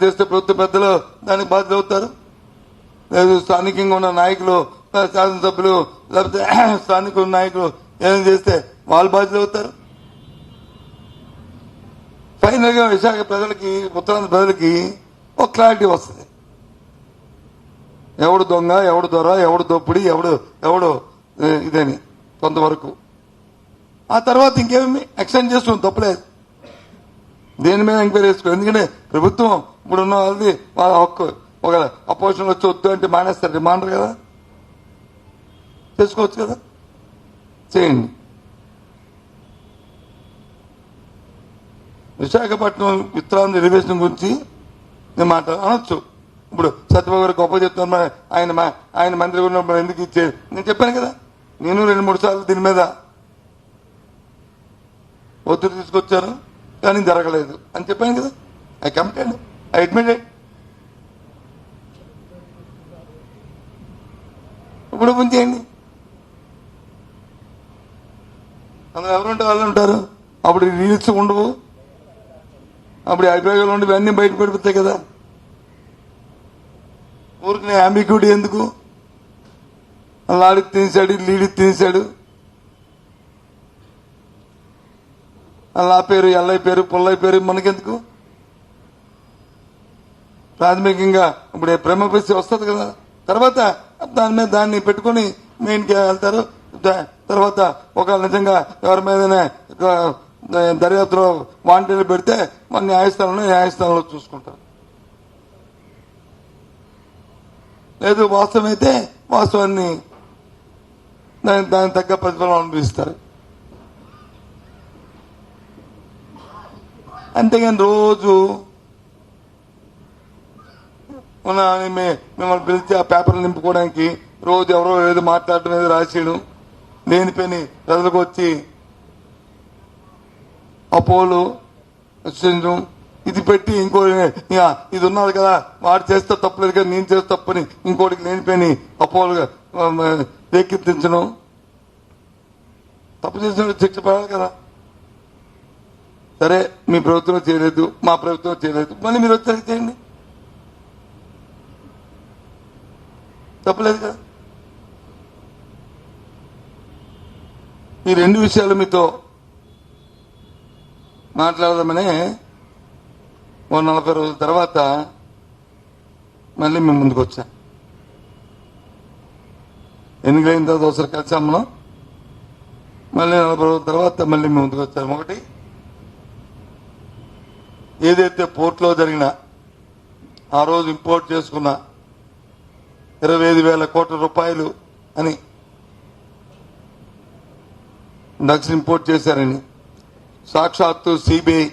చేస్తే ప్రభుత్వ పెద్దలు దానికి బాధ్యత అవుతారు. లేదు స్థానికంగా ఉన్న నాయకులు, శాసనసభ్యులు, లేకపోతే స్థానిక నాయకులు ఏం చేస్తే వాళ్ళు బాధ్యత అవుతారు. ఫైనల్ గా విశాఖ ప్రజలకి, ఉత్తరాంధ్ర ప్రజలకి ఒక క్లారిటీ వస్తుంది. ఎవడు దొంగ, ఎవడు దొర, ఎవడు దోపిడి, ఎవడు ఇదని కొంతవరకు. ఆ తర్వాత ఇంకేమి ఎక్స్టెండ్ చేసుకోండి, తప్పలేదు. దేని మీద ఎంక్వైరీ చేసుకోండి. ఎందుకంటే ప్రభుత్వం ఇప్పుడున్న వాళ్ళది వాళ్ళ హక్కు. ఒక అపోజిషన్ వచ్చి వద్దు అంటే మానేస్తారు, డిమాండర్ కదా, చేసుకోవచ్చు కదా, చేయండి. విశాఖపట్నం ఉత్తరాంధ్ర రిజర్వేషన్ గురించి నేను అనొచ్చు. ఇప్పుడు సత్యబాబు గారు గొప్ప చెప్తున్నా, ఆయన మంత్రి ఉన్నప్పుడు ఎందుకు ఇచ్చేది నేను చెప్పాను కదా. నేను 2-3 సార్లు దీని మీద ఒత్తిడి తీసుకొచ్చాను, కానీ జరగలేదు అని చెప్పాను కదా. I complaint, I admitted. ఇప్పుడు ముందు చేయండి. అందులో ఎవరుంటే వాళ్ళు ఉంటారు. అప్పుడు రీల్స్ ఉండవు, అప్పుడు అభిప్రాయాలు ఉండవు, ఇవన్నీ బయట పడిపోతాయి కదా. ఊరికి అంబిగ్యూటీ ఎందుకు? లాడికి తినేశాడు, లీడికి తినేశాడు, అలా పేరు, ఎల్లయ్య పేరు, పుల్లయ్య పేరు మనకెందుకు? ప్రాథమికంగా ఇప్పుడు ప్రేమ పరిస్థితి వస్తుంది కదా. తర్వాత దాన్ని పెట్టుకుని మెయిన్కి వెళ్తారు. తర్వాత ఒక నిజంగా ఎవరి మీదనే దర్యాప్తులో వాంటీలు పెడితే మన న్యాయస్థానంలో చూసుకుంటారు. లేదు వాస్తవమైతే వాస్తవాన్ని దానికి తగ్గ ప్రతిఫలం అనుభవిస్తారు. అంతేగాని రోజు మిమ్మల్ని పిలిచి ఆ పేపర్లు నింపుకోవడానికి రోజు ఎవరో ఏదో మాట్లాడటం, ఏదో రాసేయడం, లేని పని ప్రజలకు వచ్చి అపోలు ఇది పెట్టి ఇంకో ఇది ఉన్నది కదా, వాడు చేస్తే తప్పలేదు కదా, నేను చేస్తే తప్పని ఇంకోటికి లేని పని అపోలుగా రేకెత్తించడం. తప్పు చేసిన శిక్ష పడాలి కదా. సరే, మీ ప్రభుత్వం చేయలేదు, మా ప్రభుత్వం చేయలేదు, మళ్ళీ మీరు వచ్చి చేయండి, తప్పలేదు కదా. ఈ 2 విషయాలు మీతో మాట్లాడదామనే 40 రోజుల తర్వాత మళ్ళీ మేము ముందుకు వచ్చా. ఎన్నికలైన తర్వాత ఒకసారి కలిసాం మనం. మళ్ళీ 40 రోజుల తర్వాత మళ్ళీ మేము ముందుకు వచ్చాము. ఒకటి, ఏదైతే పోర్టులో జరిగిన ఆ రోజు ఇంపోర్ట్ చేసుకున్న 25,000 కోట్ల రూపాయలు అని డ్రగ్స్ ఇంపోర్ట్ చేశారని సాక్షాత్తు సిబిఐ,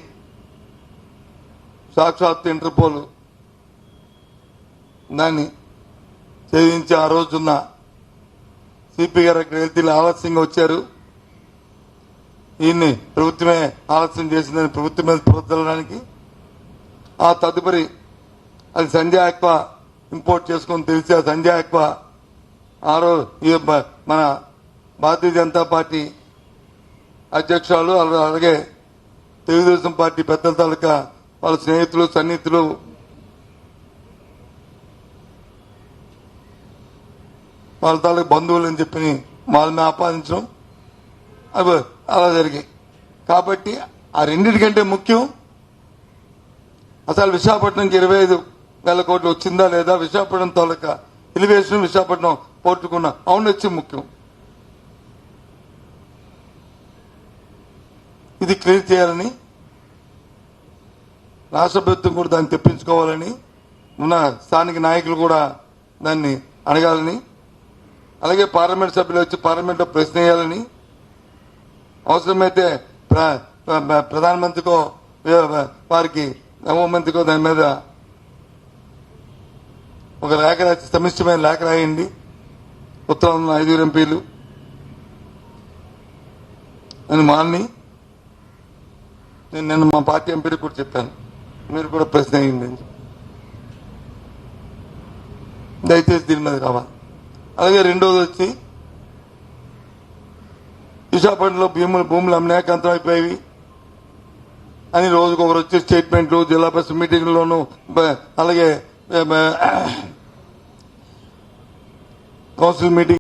సాక్షాత్తు ఇంటర్పోల్ దాన్ని ఛేదించి ఆ రోజున్న సిపి గారు అక్కడ వెళ్తే ఆలస్యంగా వచ్చారు. ఈయన్ని ప్రభుత్వమే ఆలస్యం చేసిందని ప్రభుత్వం మీద ప్రవర్తించడానికి ఆ తదుపరి అది సంజయ్ ఆక్వా ఇంపోర్ట్ చేసుకుని తెలిసి ఆ సంజయ్ ఆక్వా ఆ రోజు మన భారతీయ జనతా పార్టీ అధ్యక్షులు, అలాగే తెలుగుదేశం పార్టీ పెద్దల తాలూకా వాళ్ళ స్నేహితులు, సన్నిహితులు వాళ్ళ తాలూకా బంధువులు అని చెప్పి వాళ్ళని ఆపాదించడం అవి అలా జరిగాయి. కాబట్టి ఆ రెండింటికంటే ముఖ్యం అసలు విశాఖపట్నంకి 25,000 కోట్లు వచ్చిందా లేదా, విశాఖపట్నం తాలూకా ఎలివేషన్, విశాఖపట్నం పోర్టుకున్న ఔన్నత్యం ముఖ్యం. ఇది క్లియర్ చేయాలని రాష్ట్ర ప్రభుత్వం కూడా దాన్ని తెప్పించుకోవాలని, ఉన్న స్థానిక నాయకులు కూడా దాన్ని అడగాలని, అలాగే పార్లమెంట్ సభ్యులు వచ్చి పార్లమెంట్లో ప్రశ్న వేయాలని, అవసరమైతే ప్రధానమంత్రికో వారికి హోంమంత్రికో దాని మీద ఒక లేఖ రాసి సమిష్టమైన లేఖ రాయండి. ఉత్తరాంధ్ర 5 ఎంపీలు అని మాల్ని నేను నిన్న మా పార్టీ ఎంపీలకు కూడా చెప్పాను, మీరు కూడా ప్రశ్న అయ్యింది, దయచేసి దీని మీద కావాలి. అలాగే రెండోది వచ్చి విశాఖపట్నంలో భూములు అమ్మాకంతం అయిపోయి అని రోజుకు ఒకరు వచ్చే స్టేట్మెంట్లు జిల్లా పరిషత్ మీటింగ్లోనూ అలాగే కౌన్సిల్ మీటింగ్